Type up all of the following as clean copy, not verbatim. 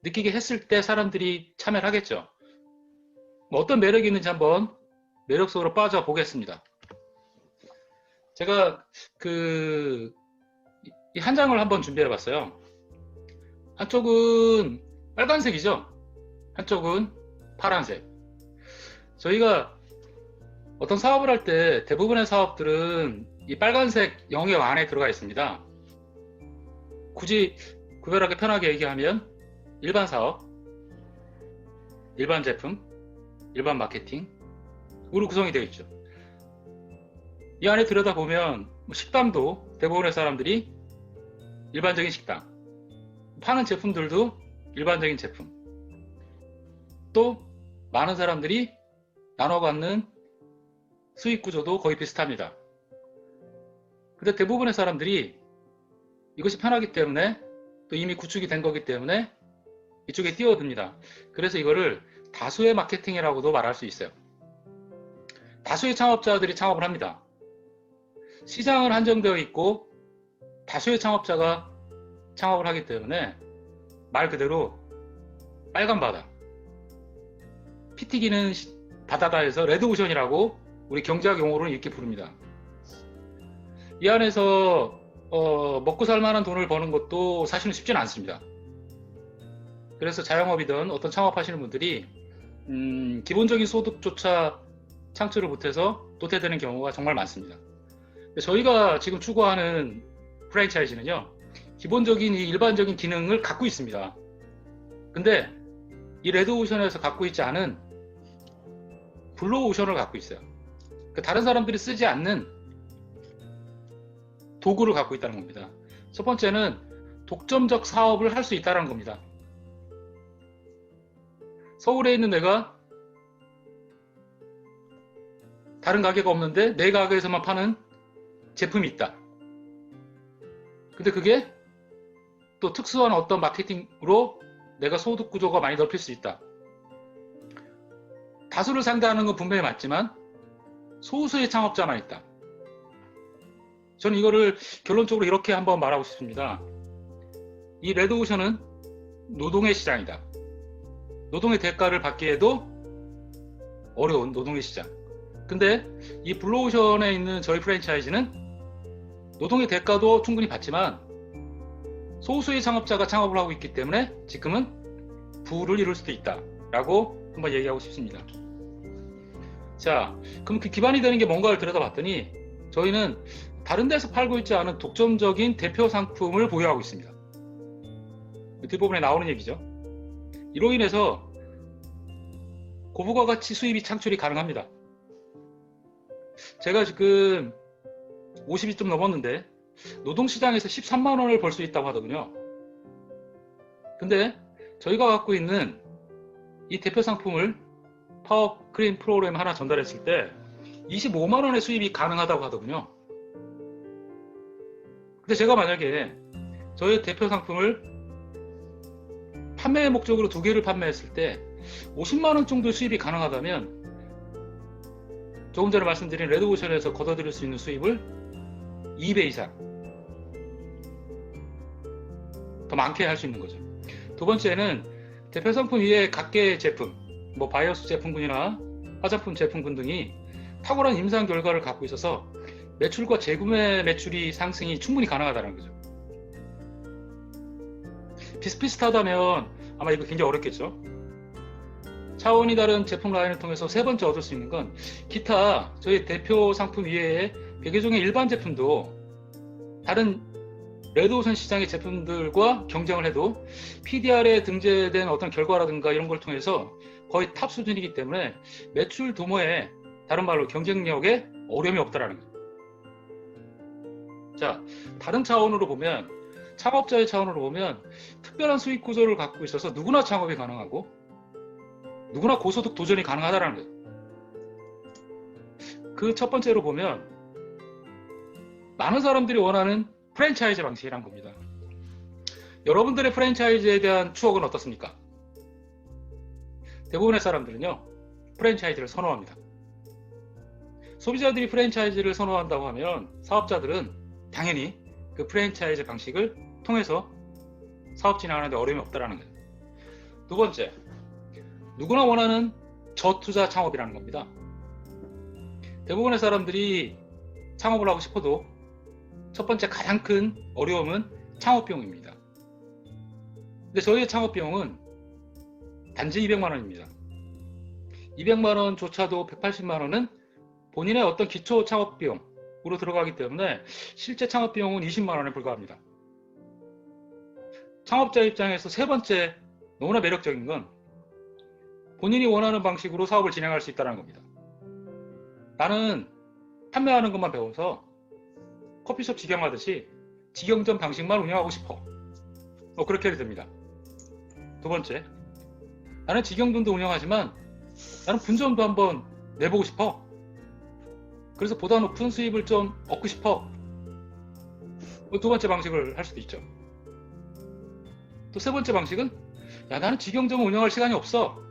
느끼게 했을 때 사람들이 참여를 하겠죠. 뭐 어떤 매력이 있는지 한번 매력 속으로 빠져 보겠습니다. 제가 이 한 장을 한번 준비해 봤어요. 한쪽은 빨간색이죠. 한쪽은 파란색. 저희가 어떤 사업을 할 때 대부분의 사업들은 이 빨간색 영역 안에 들어가 있습니다. 굳이 구별하기 편하게 얘기하면 일반 사업, 일반 제품, 일반 마케팅으로 구성이 되어 있죠. 이 안에 들여다보면 식당도 대부분의 사람들이 일반적인 식당, 파는 제품들도 일반적인 제품, 또 많은 사람들이 나눠 갖는 수익 구조도 거의 비슷합니다. 근데 대부분의 사람들이 이것이 편하기 때문에 또 이미 구축이 된 거기 때문에 이쪽에 뛰어듭니다. 그래서 이거를 다수의 마케팅이라고도 말할 수 있어요. 다수의 창업자들이 창업을 합니다. 시장은 한정되어 있고 다수의 창업자가 창업을 하기 때문에 말 그대로 빨간 바다, 피 튀기는 바다다 해서 레드오션이라고 우리 경제학 용어로는 이렇게 부릅니다. 이 안에서 먹고 살 만한 돈을 버는 것도 사실은 쉽지는 않습니다. 그래서 자영업이든 어떤 창업하시는 분들이 기본적인 소득조차 창출을 못해서 도태되는 경우가 정말 많습니다. 저희가 지금 추구하는 프랜차이즈는요, 기본적인 이 일반적인 기능을 갖고 있습니다. 근데 이 레드오션에서 갖고 있지 않은 블루오션을 갖고 있어요. 다른 사람들이 쓰지 않는 도구를 갖고 있다는 겁니다. 첫 번째는 독점적 사업을 할 수 있다는 겁니다. 서울에 있는 내가 다른 가게가 없는데 내 가게에서만 파는 제품이 있다. 근데 그게 또 특수한 어떤 마케팅으로 내가 소득 구조가 많이 넓힐 수 있다. 다수를 상대하는 건 분명히 맞지만 소수의 창업자만 있다. 저는 이거를 결론적으로 이렇게 한번 말하고 싶습니다. 이 레드오션은 노동의 시장이다. 노동의 대가를 받기에도 어려운 노동의 시장. 근데 이 블루오션에 있는 저희 프랜차이즈는 노동의 대가도 충분히 받지만 소수의 창업자가 창업을 하고 있기 때문에 지금은 부를 이룰 수도 있다 라고 한번 얘기하고 싶습니다. 자, 그럼 그 기반이 되는 게 뭔가를 들여다봤더니 저희는 다른 데서 팔고 있지 않은 독점적인 대표 상품을 보유하고 있습니다. 뒷부분에 나오는 얘기죠. 이로 인해서 고부가 가치 수입이 창출이 가능합니다. 제가 지금 50이 좀 넘었는데 노동시장에서 13만 원을 벌 수 있다고 하더군요. 근데 저희가 갖고 있는 이 대표 상품을 파업 크림 프로그램 하나 전달했을 때 25만 원의 수입이 가능하다고 하더군요. 근데 제가 만약에 저희 대표 상품을 판매 목적으로 2개를 판매했을 때 50만 원 정도의 수입이 가능하다면 조금 전에 말씀드린 레드오션에서 걷어들일 수 있는 수입을 2배 이상 더 많게 할 수 있는 거죠. 두 번째는 대표 상품 위에 각계의 제품, 뭐 바이오스 제품군이나 화장품 제품군 등이 탁월한 임상 결과를 갖고 있어서 매출과 재구매 매출이 상승이 충분히 가능하다는 거죠. 비슷비슷하다면 아마 이거 굉장히 어렵겠죠. 차원이 다른 제품 라인을 통해서 세 번째 얻을 수 있는 건 기타 저희 대표 상품 이외에 100여 종의 일반 제품도 다른 레드오션 시장의 제품들과 경쟁을 해도 PDR에 등재된 어떤 결과라든가 이런 걸 통해서 거의 탑 수준이기 때문에 매출 도모에 다른 말로 경쟁력에 어려움이 없다라는 거예요. 자, 다른 차원으로 보면 창업자의 차원으로 보면 특별한 수익 구조를 갖고 있어서 누구나 창업이 가능하고 누구나 고소득 도전이 가능하다는 거예요. 그 첫 번째로 보면 많은 사람들이 원하는 프랜차이즈 방식이란 겁니다. 여러분들의 프랜차이즈에 대한 추억은 어떻습니까? 대부분의 사람들은요, 프랜차이즈를 선호합니다. 소비자들이 프랜차이즈를 선호한다고 하면 사업자들은 당연히 그 프랜차이즈 방식을 통해서 사업 진행하는데 어려움이 없다는 거예요. 두 번째, 누구나 원하는 저투자 창업이라는 겁니다. 대부분의 사람들이 창업을 하고 싶어도 첫 번째 가장 큰 어려움은 창업 비용입니다. 근데 저희의 창업 비용은 단지 200만 원입니다. 200만 원조차도 180만 원은 본인의 어떤 기초 창업 비용으로 들어가기 때문에 실제 창업 비용은 20만 원에 불과합니다. 창업자 입장에서 세 번째 너무나 매력적인 건 본인이 원하는 방식으로 사업을 진행할 수 있다는 겁니다. 나는 판매하는 것만 배워서 커피숍 직영하듯이 직영점 방식만 운영하고 싶어. 그렇게 해도 됩니다. 두 번째, 나는 직영점도 운영하지만 나는 분점도 한번 내보고 싶어. 그래서 보다 높은 수입을 좀 얻고 싶어. 두 번째 방식을 할 수도 있죠. 또 세 번째 방식은 나는 직영점을 운영할 시간이 없어.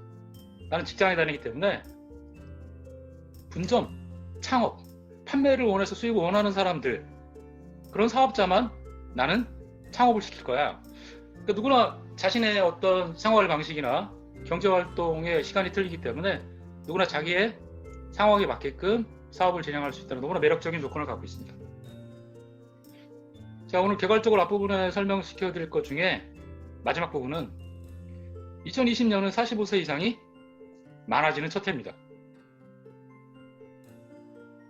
나는 직장에 다니기 때문에 분점, 창업, 판매를 원해서 수입을 원하는 사람들, 그런 사업자만 나는 창업을 시킬 거야. 그러니까 누구나 자신의 어떤 생활 방식이나 경제활동의 시간이 틀리기 때문에 누구나 자기의 상황에 맞게끔 사업을 진행할 수 있다는 너무나 매력적인 조건을 갖고 있습니다. 자, 오늘 개괄적으로 앞부분에 설명시켜 드릴 것 중에 마지막 부분은 2020년은 45세 이상이 많아지는 첫 해입니다.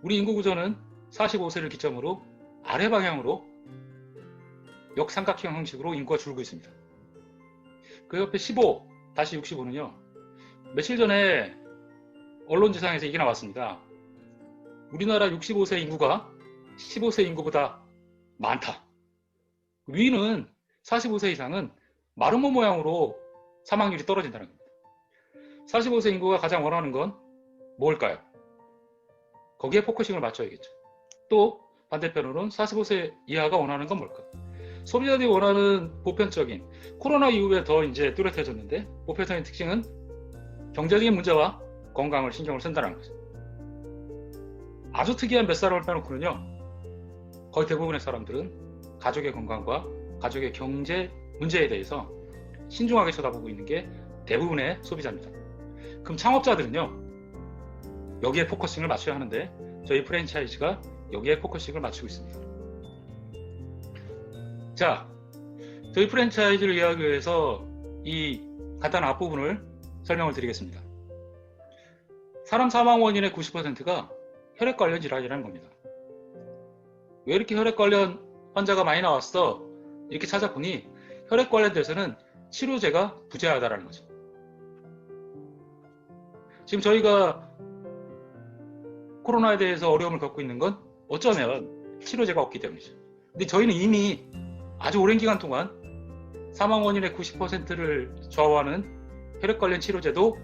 우리 인구 구조는 45세를 기점으로 아래 방향으로 역삼각형 형식으로 인구가 줄고 있습니다. 그 옆에 15, 다시 65는요. 며칠 전에 언론지상에서 이게 나왔습니다. 우리나라 65세 인구가 15세 인구보다 많다. 위는 45세 이상은 마름모 모양으로 사망률이 떨어진다는 겁니다. 45세 인구가 가장 원하는 건 뭘까요? 거기에 포커싱을 맞춰야겠죠. 또 반대편으로는 45세 이하가 원하는 건 뭘까? 소비자들이 원하는 보편적인, 코로나 이후에 더 이제 뚜렷해졌는데 보편적인 특징은 경제적인 문제와 건강을 신경을 쓴다는 거죠. 아주 특이한 몇 사람을 빼놓고는요, 거의 대부분의 사람들은 가족의 건강과 가족의 경제 문제에 대해서 신중하게 쳐다보고 있는 게 대부분의 소비자입니다. 그럼 창업자들은요, 여기에 포커싱을 맞춰야 하는데 저희 프랜차이즈가 여기에 포커싱을 맞추고 있습니다. 자, 저희 프랜차이즈를 이해하기 위해서 이 간단한 앞부분을 설명을 드리겠습니다. 사람 사망 원인의 90%가 혈액 관련 질환이라는 겁니다. 왜 이렇게 혈액 관련 환자가 많이 나왔어? 이렇게 찾아보니 혈액 관련돼서는 치료제가 부재하다는 거죠. 지금 저희가 코로나에 대해서 어려움을 겪고 있는 건 어쩌면 치료제가 없기 때문이죠. 근데 저희는 이미 아주 오랜 기간 동안 사망 원인의 90%를 좌우하는 혈액 관련 치료제도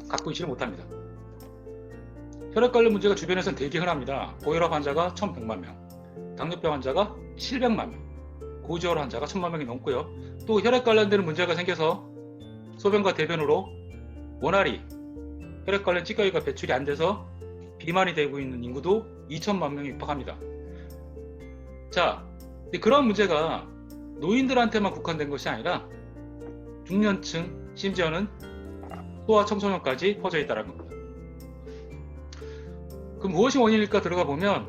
갖고 있지를 못합니다. 혈액 관련 문제가 주변에서는 되게 흔합니다. 고혈압 환자가 1100만 명, 당뇨병 환자가 700만 명, 고지혈 환자가 1000만 명이 넘고요. 또 혈액 관련되는 문제가 생겨서 소변과 대변으로 원활히 혈액 관련 찌꺼기가 배출이 안 돼서 비만이 되고 있는 인구도 2천만 명이 육박합니다. 자, 근데 그런 문제가 노인들한테만 국한된 것이 아니라 중년층, 심지어는 소아 청소년까지 퍼져 있다는 겁니다. 그럼 무엇이 원인일까 들어가 보면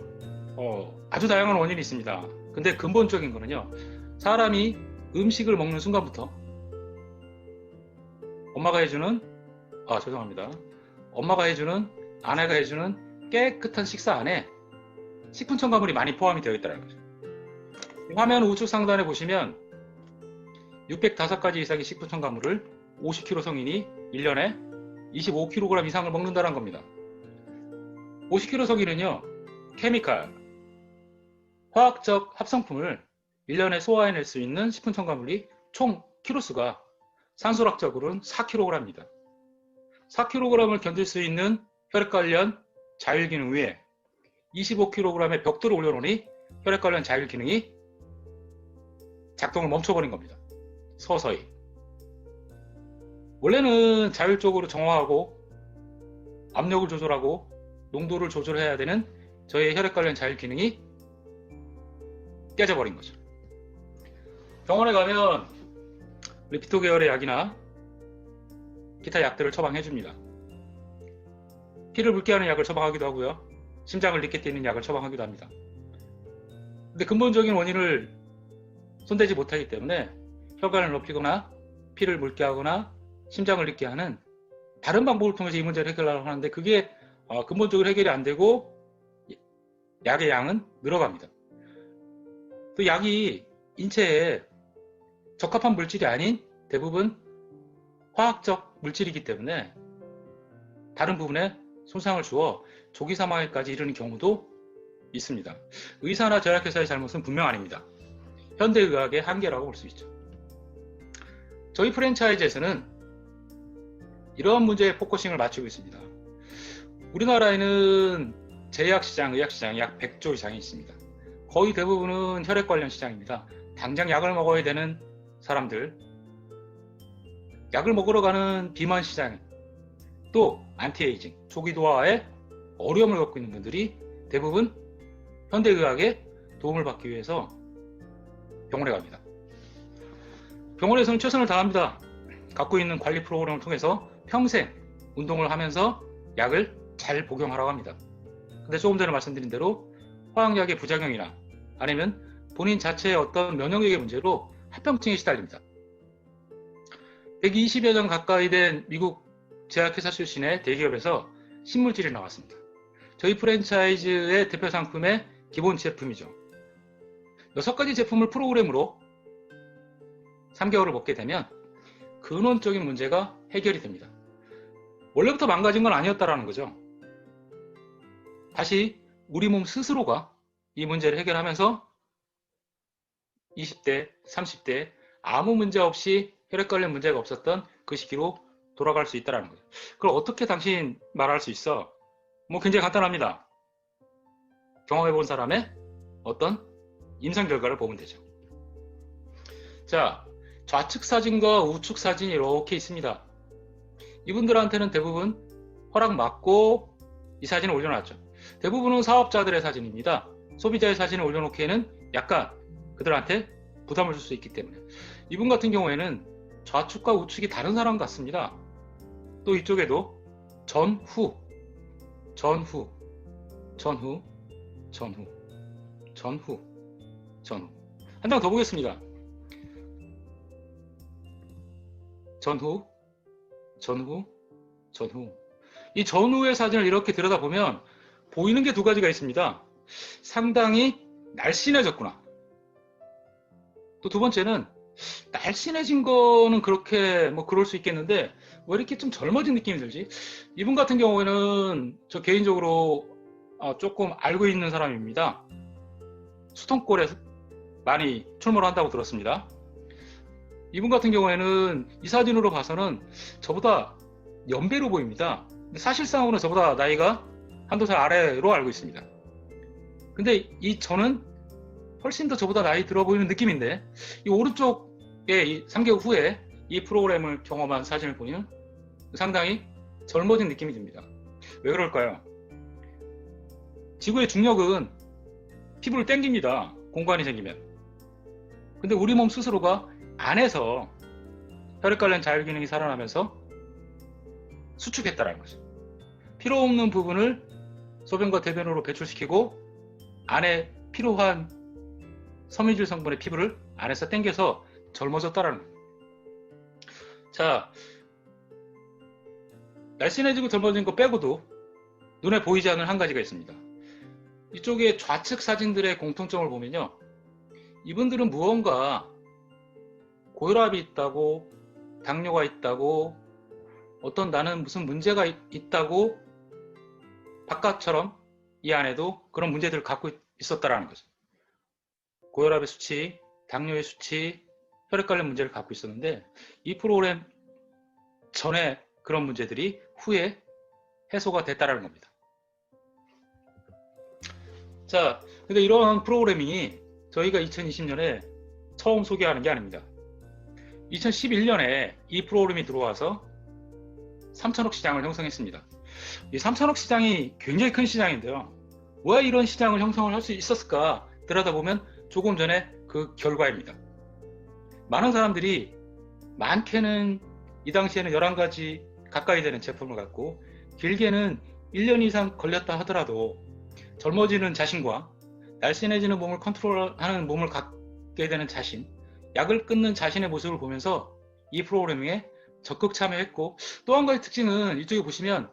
아주 다양한 원인이 있습니다. 근데 근본적인 거는요, 사람이 음식을 먹는 순간부터 엄마가 해주는 아내가 해주는 깨끗한 식사 안에 식품 첨가물이 많이 포함이 되어 있다는 거죠. 화면 우측 상단에 보시면 605가지 이상의 식품 첨가물을 50kg 성인이 1년에 25kg 이상을 먹는다는 겁니다. 50kg 성인은요, 케미칼, 화학적 합성품을 1년에 소화해낼 수 있는 식품 첨가물이 총 키로수가 산술학적으로는 4kg입니다. 4kg을 견딜 수 있는 혈액 관련 자율 기능 위에 25kg의 벽돌을 올려놓으니 혈액 관련 자율 기능이 작동을 멈춰버린 겁니다. 서서히. 원래는 자율적으로 정화하고 압력을 조절하고 농도를 조절해야 되는 저희의 혈액 관련 자율 기능이 깨져버린 거죠. 병원에 가면 리피토 계열의 약이나 기타 약들을 처방해 줍니다. 피를 묽게 하는 약을 처방하기도 하고요. 심장을 늦게 뛰는 약을 처방하기도 합니다. 근데 근본적인 원인을 손대지 못하기 때문에 혈관을 높이거나 피를 묽게 하거나 심장을 늦게 하는 다른 방법을 통해서 이 문제를 해결하려고 하는데 그게 근본적으로 해결이 안 되고 약의 양은 늘어갑니다. 또 약이 인체에 적합한 물질이 아닌 대부분 화학적 물질이기 때문에 다른 부분에 손상을 주어 조기 사망에까지 이르는 경우도 있습니다. 의사나 제약회사의 잘못은 분명 아닙니다. 현대의학의 한계라고 볼 수 있죠. 저희 프랜차이즈에서는 이러한 문제에 포커싱을 맞추고 있습니다. 우리나라에는 제약시장, 의학시장 약 100조 이상이 있습니다. 거의 대부분은 혈액 관련 시장입니다. 당장 약을 먹어야 되는 사람들, 약을 먹으러 가는 비만 시장, 또 안티에이징, 초기도화에 어려움을 겪고 있는 분들이 대부분 현대의학의 도움을 받기 위해서 병원에 갑니다. 병원에서는 최선을 다합니다. 갖고 있는 관리 프로그램을 통해서 평생 운동을 하면서 약을 잘 복용하라고 합니다. 근데 조금 전에 말씀드린 대로 화학약의 부작용이나 아니면 본인 자체의 어떤 면역력의 문제로 합병증에 시달립니다. 120여 년 가까이 된 미국 제약회사 출신의 대기업에서 신물질이 나왔습니다. 저희 프랜차이즈의 대표 상품의 기본 제품이죠. 6가지 제품을 프로그램으로 3개월을 먹게 되면 근원적인 문제가 해결이 됩니다. 원래부터 망가진 건 아니었다라는 거죠. 다시 우리 몸 스스로가 이 문제를 해결하면서 20대, 30대 아무 문제 없이 혈액 관련 문제가 없었던 그 시기로 돌아갈 수 있다는 거죠. 그럼 어떻게 당신 말할 수 있어? 뭐 굉장히 간단합니다. 경험해 본 사람의 어떤 임상 결과를 보면 되죠. 자, 좌측 사진과 우측 사진이 이렇게 있습니다. 이분들한테는 대부분 허락 받고 이 사진을 올려놨죠. 대부분은 사업자들의 사진입니다. 소비자의 사진을 올려놓기에는 약간 그들한테 부담을 줄 수 있기 때문에. 이분 같은 경우에는 좌측과 우측이 다른 사람 같습니다. 또 이쪽에도 전후, 전후, 전후, 전후, 전후, 전후. 한 장 더 보겠습니다. 전후, 전후, 전후. 이 전후의 사진을 이렇게 들여다보면 보이는 게 두 가지가 있습니다. 상당히 날씬해졌구나. 또 두 번째는 날씬해진 거는 그렇게 뭐 그럴 수 있겠는데 왜 이렇게 좀 젊어진 느낌이 들지? 이분 같은 경우에는 저 개인적으로 조금 알고 있는 사람입니다. 수통골에 많이 출몰을 한다고 들었습니다. 이분 같은 경우에는 이 사진으로 봐서는 저보다 연배로 보입니다. 근데 사실상으로는 저보다 나이가 한두 살 아래로 알고 있습니다. 근데 저는 훨씬 더 저보다 나이 들어 보이는 느낌인데 이 오른쪽에 이 3개월 후에 이 프로그램을 경험한 사진을 보면 상당히 젊어진 느낌이 듭니다. 왜 그럴까요? 지구의 중력은 피부를 당깁니다. 공간이 생기면. 근데 우리 몸 스스로가 안에서 혈액 관련 자율기능이 살아나면서 수축했다는 거죠. 필요 없는 부분을 소변과 대변으로 배출시키고 안에 필요한 섬유질 성분의 피부를 안에서 당겨서 젊어졌다는 거예요. 자, 날씬해지고 젊어진 거 빼고도 눈에 보이지 않는 한 가지가 있습니다. 이쪽에 좌측 사진들의 공통점을 보면요. 이분들은 무언가 고혈압이 있다고, 당뇨가 있다고, 어떤 나는 무슨 문제가 있다고 바깥처럼 이 안에도 그런 문제들을 갖고 있었다라는 거죠. 고혈압의 수치, 당뇨의 수치, 혈액 관련 문제를 갖고 있었는데 이 프로그램 전에 그런 문제들이 후에 해소가 됐다라는 겁니다. 자, 근데 이러한 프로그래밍이 저희가 2020년에 처음 소개하는 게 아닙니다. 2011년에 이 프로그램이 들어와서 3천억 시장을 형성했습니다. 이 3천억 시장이 굉장히 큰 시장인데요. 왜 이런 시장을 형성을 할 수 있었을까 들여다보면 조금 전에 그 결과입니다. 많은 사람들이 많게는 이 당시에는 11가지 가까이 되는 제품을 갖고 길게는 1년 이상 걸렸다 하더라도 젊어지는 자신과 날씬해지는 몸을 컨트롤하는 몸을 갖게 되는 자신, 약을 끊는 자신의 모습을 보면서 이 프로그래밍에 적극 참여했고, 또 한 가지 특징은 이쪽에 보시면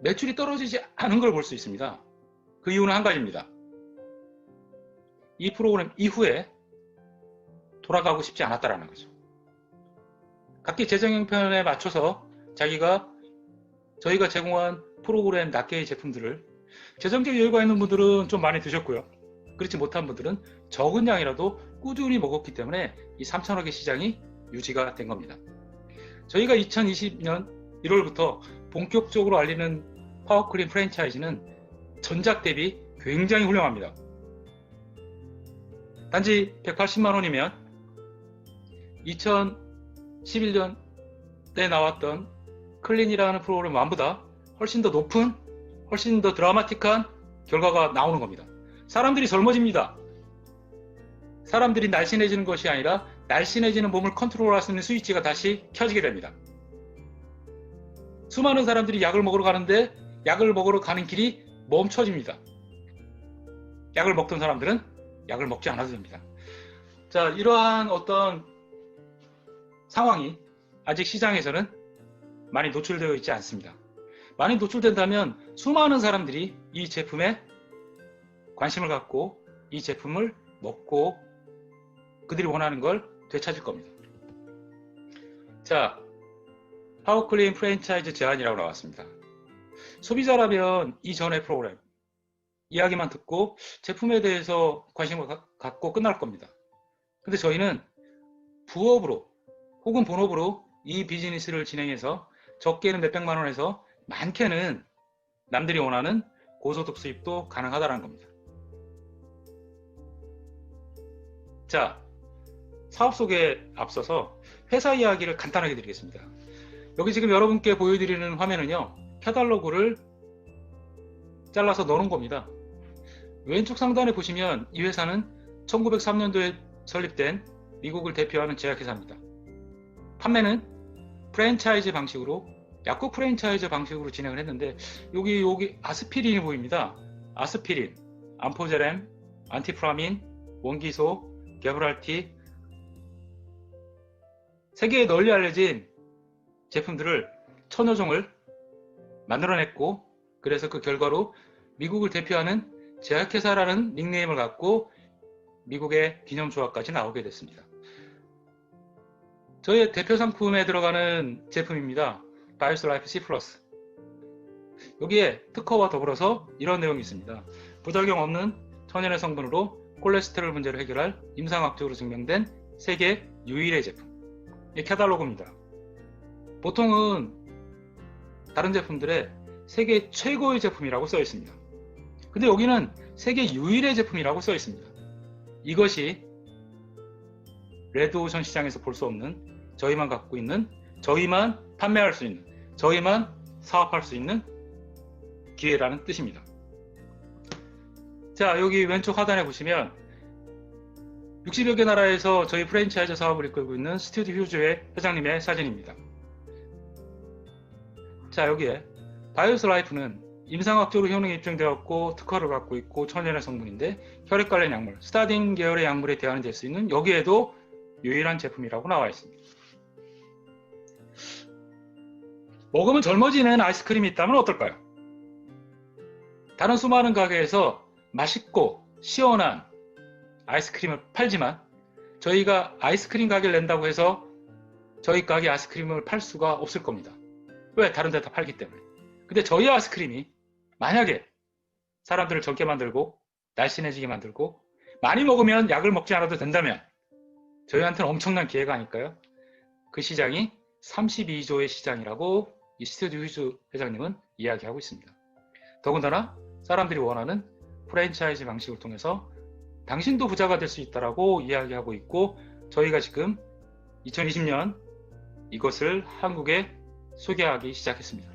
매출이 떨어지지 않은 걸 볼 수 있습니다. 그 이유는 한 가지입니다. 이 프로그램 이후에 돌아가고 싶지 않았다라는 거죠. 각기 재정 형편에 맞춰서 저희가 제공한 프로그램 낱개의 제품들을 재정적 여유가 있는 분들은 좀 많이 드셨고요. 그렇지 못한 분들은 적은 양이라도 꾸준히 먹었기 때문에 이 3천억의 시장이 유지가 된 겁니다. 저희가 2020년 1월부터 본격적으로 알리는 파워크림 프랜차이즈는 전작 대비 굉장히 훌륭합니다. 단지 180만 원이면 2011년 때 나왔던 클린이라는 프로그램 완보다 훨씬 더 높은, 훨씬 더 드라마틱한 결과가 나오는 겁니다. 사람들이 젊어집니다. 사람들이 날씬해지는 것이 아니라 날씬해지는 몸을 컨트롤할 수 있는 스위치가 다시 켜지게 됩니다. 수많은 사람들이 약을 먹으러 가는데 약을 먹으러 가는 길이 멈춰집니다. 약을 먹던 사람들은 약을 먹지 않아도 됩니다. 자, 이러한 어떤 상황이 아직 시장에서는 많이 노출되어 있지 않습니다. 많이 노출된다면 수많은 사람들이 이 제품에 관심을 갖고 이 제품을 먹고 그들이 원하는 걸 되찾을 겁니다. 자, 파워클린 프랜차이즈 제안이라고 나왔습니다. 소비자라면 이전의 프로그램 이야기만 듣고 제품에 대해서 관심을 갖고 끝날 겁니다. 근데 저희는 부업으로 혹은 본업으로 이 비즈니스를 진행해서 적게는 몇백만 원에서 많게는 남들이 원하는 고소득 수입도 가능하다는 겁니다. 자, 사업 소개에 앞서서 회사 이야기를 간단하게 드리겠습니다. 여기 지금 여러분께 보여드리는 화면은요, 카탈로그를 잘라서 넣어놓은 겁니다. 왼쪽 상단에 보시면 이 회사는 1903년도에 설립된 미국을 대표하는 제약회사입니다. 판매는 프랜차이즈 방식으로, 약국 프랜차이즈 방식으로 진행을 했는데, 여기 아스피린이 보입니다. 아스피린, 암포제렘, 안티프라민, 원기소, 게브랄티, 세계에 널리 알려진 제품들을 1000여 종을 만들어냈고, 그래서 그 결과로 미국을 대표하는 제약회사라는 닉네임을 갖고 미국의 기념조합까지 나오게 됐습니다. 저희의 대표 상품에 들어가는 제품입니다. 바이오스 라이프 C+. 여기에 특허와 더불어서 이런 내용이 있습니다. 부작용 없는 천연의 성분으로 콜레스테롤 문제를 해결할 임상학적으로 증명된 세계 유일의 제품. 이 카탈로그입니다. 보통은 다른 제품들에 세계 최고의 제품이라고 써 있습니다. 근데 여기는 세계 유일의 제품이라고 써 있습니다. 이것이 레드오션 시장에서 볼 수 없는, 저희만 갖고 있는, 저희만 판매할 수 있는, 저희만 사업할 수 있는 기회라는 뜻입니다. 자, 여기 왼쪽 하단에 보시면 60여 개 나라에서 저희 프랜차이즈 사업을 이끌고 있는 스튜디오 휴즈의 회장님의 사진입니다. 자, 여기에 바이오스 라이프는 임상학적으로 효능이 입증되었고 특허를 갖고 있고 천연의 성분인데 혈액 관련 약물, 스타딘 계열의 약물에 대안이 될 수 있는 여기에도 유일한 제품이라고 나와 있습니다. 먹으면 젊어지는 아이스크림이 있다면 어떨까요? 다른 수많은 가게에서 맛있고 시원한 아이스크림을 팔지만 저희가 아이스크림 가게를 낸다고 해서 저희 가게 아이스크림을 팔 수가 없을 겁니다. 왜? 다른 데 다 팔기 때문에. 근데 저희 아이스크림이 만약에 사람들을 젊게 만들고 날씬해지게 만들고 많이 먹으면 약을 먹지 않아도 된다면 저희한테는 엄청난 기회가 아닐까요? 그 시장이 32조의 시장이라고 이 스튜디오 휴즈 회장님은 이야기하고 있습니다. 더군다나 사람들이 원하는 프랜차이즈 방식을 통해서 당신도 부자가 될 수 있다라고 이야기하고 있고, 저희가 지금 2020년 이것을 한국에 소개하기 시작했습니다.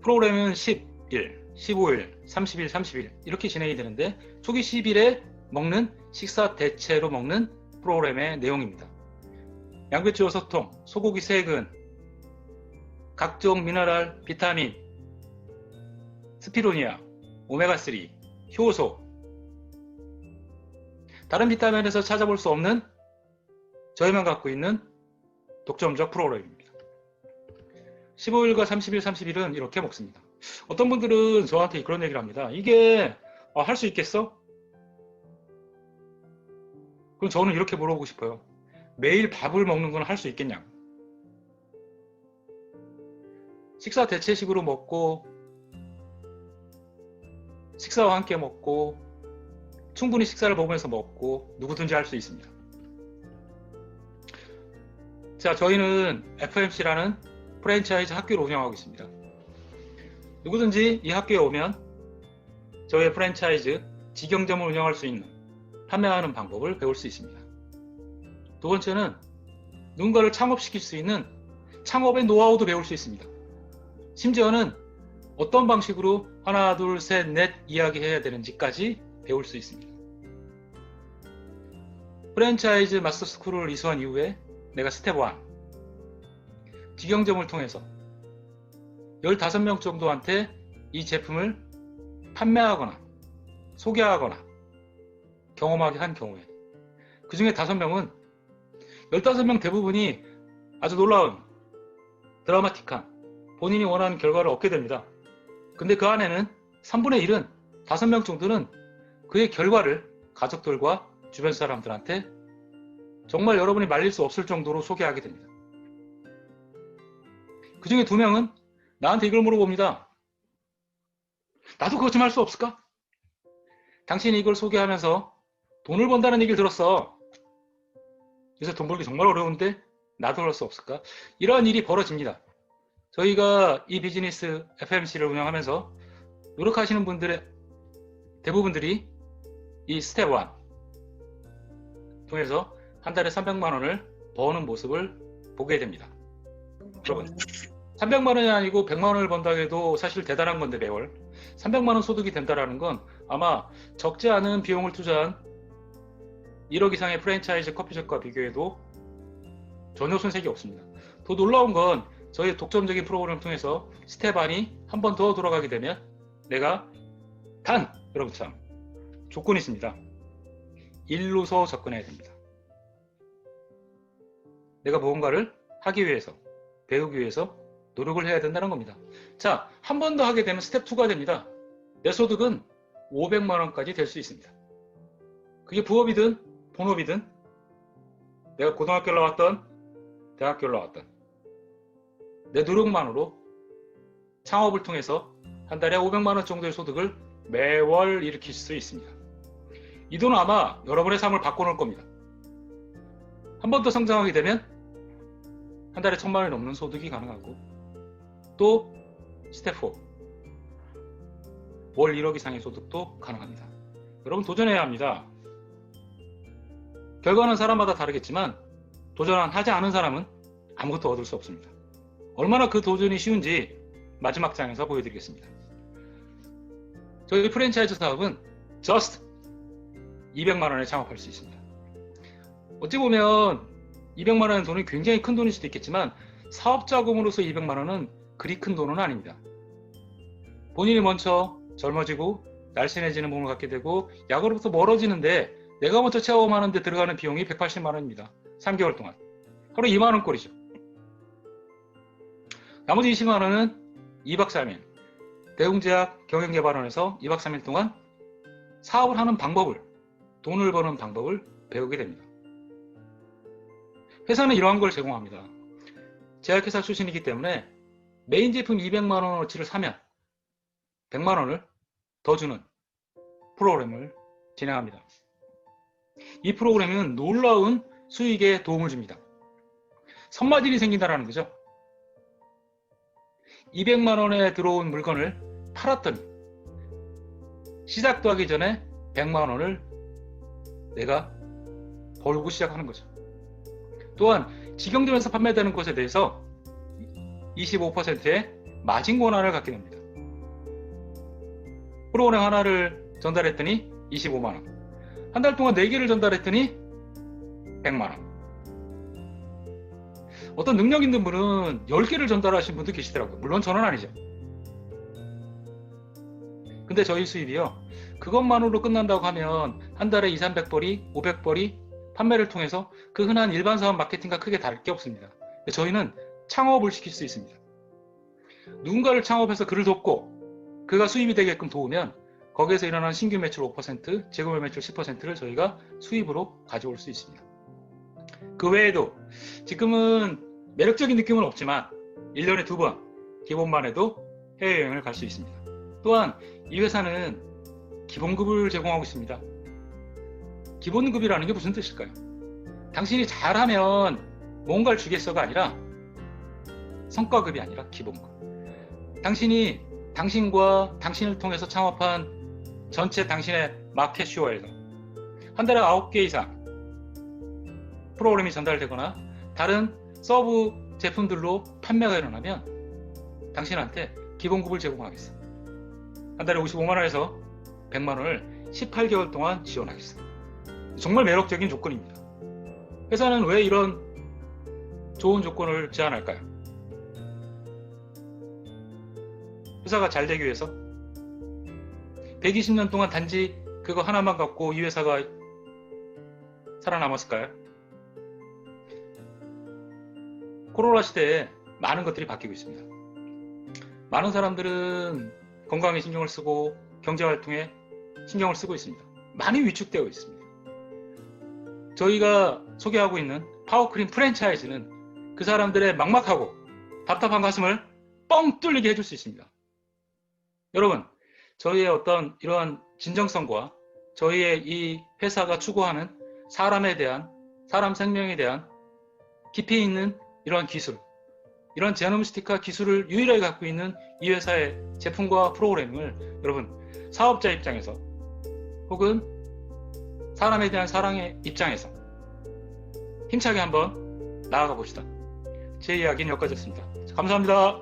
프로그램은 10일, 15일, 30일, 30일 이렇게 진행이 되는데 초기 10일에 먹는 식사 대체로 먹는 프로그램의 내용입니다. 양배추 6통, 소고기 3근, 각종 미네랄, 비타민, 스피루니아, 오메가3, 효소, 다른 비타민에서 찾아볼 수 없는 저희만 갖고 있는 독점적 프로그램입니다. 15일과 30일, 30일은 이렇게 먹습니다. 어떤 분들은 저한테 그런 얘기를 합니다. 이게 할 수 있겠어? 그럼 저는 이렇게 물어보고 싶어요. 매일 밥을 먹는 건 할 수 있겠냐? 식사 대체식으로 먹고 식사와 함께 먹고 충분히 식사를 먹으면서 먹고 누구든지 할 수 있습니다. 자, 저희는 FMC라는 프랜차이즈 학교를 운영하고 있습니다. 누구든지 이 학교에 오면 저희의 프랜차이즈 직영점을 운영할 수 있는 판매하는 방법을 배울 수 있습니다. 두 번째는 누군가를 창업시킬 수 있는 창업의 노하우도 배울 수 있습니다. 심지어는 어떤 방식으로 하나, 둘, 셋, 넷 이야기해야 되는지까지 배울 수 있습니다. 프랜차이즈 마스터 스쿨을 이수한 이후에 내가 스텝 1 직영점을 통해서 15명 정도한테 이 제품을 판매하거나 소개하거나 경험하게 한 경우에 그 중에 5명은 15명 대부분이 아주 놀라운 드라마틱한 본인이 원하는 결과를 얻게 됩니다. 근데 그 안에는 3분의 1은 5명 정도는 그의 결과를 가족들과 주변 사람들한테 정말 여러분이 말릴 수 없을 정도로 소개하게 됩니다. 그 중에 2명은 나한테 이걸 물어봅니다. 나도 그것 좀 할 수 없을까? 당신이 이걸 소개하면서 돈을 번다는 얘기를 들었어. 요새 돈 벌기 정말 어려운데 나도 할 수 없을까? 이러한 일이 벌어집니다. 저희가 이 비즈니스 FMC를 운영하면서 노력하시는 분들의 대부분들이 이 스텝 1 통해서 한 달에 300만 원을 버는 모습을 보게 됩니다. 여러분, 300만 원이 아니고 100만 원을 번다고 해도 사실 대단한 건데 매월 300만 원 소득이 된다는 건 아마 적지 않은 비용을 투자한 1억 이상의 프랜차이즈 커피숍과 비교해도 전혀 손색이 없습니다. 더 놀라운 건 저희 독점적인 프로그램을 통해서 스텝 1이 한 번 더 돌아가게 되면 내가 단, 여러분 참 조건이 있습니다. 일로서 접근해야 됩니다. 내가 무언가를 하기 위해서, 배우기 위해서 노력을 해야 된다는 겁니다. 자, 한 번 더 하게 되면 스텝 2가 됩니다. 내 소득은 500만 원까지 될 수 있습니다. 그게 부업이든 본업이든 내가 고등학교를 나왔던 대학교를 나왔던 내 노력만으로 창업을 통해서 한 달에 500만 원 정도의 소득을 매월 일으킬 수 있습니다. 이 돈은 아마 여러분의 삶을 바꿔놓을 겁니다. 한 번 더 성장하게 되면 한 달에 1000만 원이 넘는 소득이 가능하고 또 스텝 4 월 1억 이상의 소득도 가능합니다. 여러분 도전해야 합니다. 결과는 사람마다 다르겠지만 도전하지 않은 사람은 아무것도 얻을 수 없습니다. 얼마나 그 도전이 쉬운지 마지막 장에서 보여드리겠습니다. 저희 프랜차이즈 사업은 just 200만 원에 창업할 수 있습니다. 어찌 보면 200만 원의 돈이 굉장히 큰 돈일 수도 있겠지만 사업자금으로서 200만 원은 그리 큰 돈은 아닙니다. 본인이 먼저 젊어지고 날씬해지는 몸을 갖게 되고 약으로부터 멀어지는데 내가 먼저 체험하는데 들어가는 비용이 180만 원입니다. 3개월 동안. 하루 2만 원 꼴이죠. 나머지 20만 원은 2박 3일 대웅제약 경영개발원에서 2박 3일 동안 사업을 하는 방법을, 돈을 버는 방법을 배우게 됩니다. 회사는 이러한 걸 제공합니다. 제약회사 출신이기 때문에 메인 제품 200만 원어치를 사면 100만 원을 더 주는 프로그램을 진행합니다. 이 프로그램은 놀라운 수익에 도움을 줍니다. 선마진이 생긴다는 거죠. 200만 원에 들어온 물건을 팔았더니 시작도 하기 전에 100만 원을 내가 벌고 시작하는 거죠. 또한 직영점에서 판매되는 것에 대해서 25%의 마진 권한을 갖게 됩니다. 프로그램 하나를 전달했더니 25만 원. 한 달 동안 4개를 전달했더니 100만 원. 어떤 능력 있는 분은 10개를 전달하신 분도 계시더라고요. 물론 저는 아니죠. 근데 저희 수입이요, 그것만으로 끝난다고 하면 한 달에 200~300벌이 500벌이 판매를 통해서 그 흔한 일반 사업 마케팅과 크게 다를 게 없습니다. 저희는 창업을 시킬 수 있습니다. 누군가를 창업해서 그를 돕고 그가 수입이 되게끔 도우면 거기에서 일어나는 신규 매출 5%, 재고별 매출 10%를 저희가 수입으로 가져올 수 있습니다. 그 외에도 지금은 매력적인 느낌은 없지만 1년에 2번 기본만 해도 해외여행을 갈 수 있습니다. 또한 이 회사는 기본급을 제공하고 있습니다. 기본급이라는 게 무슨 뜻일까요? 당신이 잘하면 뭔가를 주겠어가 아니라, 성과급이 아니라 기본급. 당신이 당신과 당신을 통해서 창업한 전체 당신의 마켓 슈어에서 한 달에 9개 이상 프로그램이 전달되거나 다른 서브 제품들로 판매가 일어나면 당신한테 기본급을 제공하겠어. 한 달에 55만 원에서 100만 원을 18개월 동안 지원하겠어. 정말 매력적인 조건입니다. 회사는 왜 이런 좋은 조건을 제안할까요? 회사가 잘 되기 위해서 120년 동안 단지 그거 하나만 갖고 이 회사가 살아남았을까요? 코로나 시대에 많은 것들이 바뀌고 있습니다. 많은 사람들은 건강에 신경을 쓰고 경제활동에 신경을 쓰고 있습니다. 많이 위축되어 있습니다. 저희가 소개하고 있는 파워크림 프랜차이즈는 그 사람들의 막막하고 답답한 가슴을 뻥 뚫리게 해줄 수 있습니다. 여러분, 저희의 어떤 이러한 진정성과 저희의 이 회사가 추구하는 사람에 대한, 사람 생명에 대한 깊이 있는 이러한 기술, 이런 제노미스틱화 기술을 유일하게 갖고 있는 이 회사의 제품과 프로그래밍을 여러분, 사업자 입장에서 혹은 사람에 대한 사랑의 입장에서 힘차게 한번 나아가 봅시다. 제 이야기는 여기까지였습니다. 감사합니다.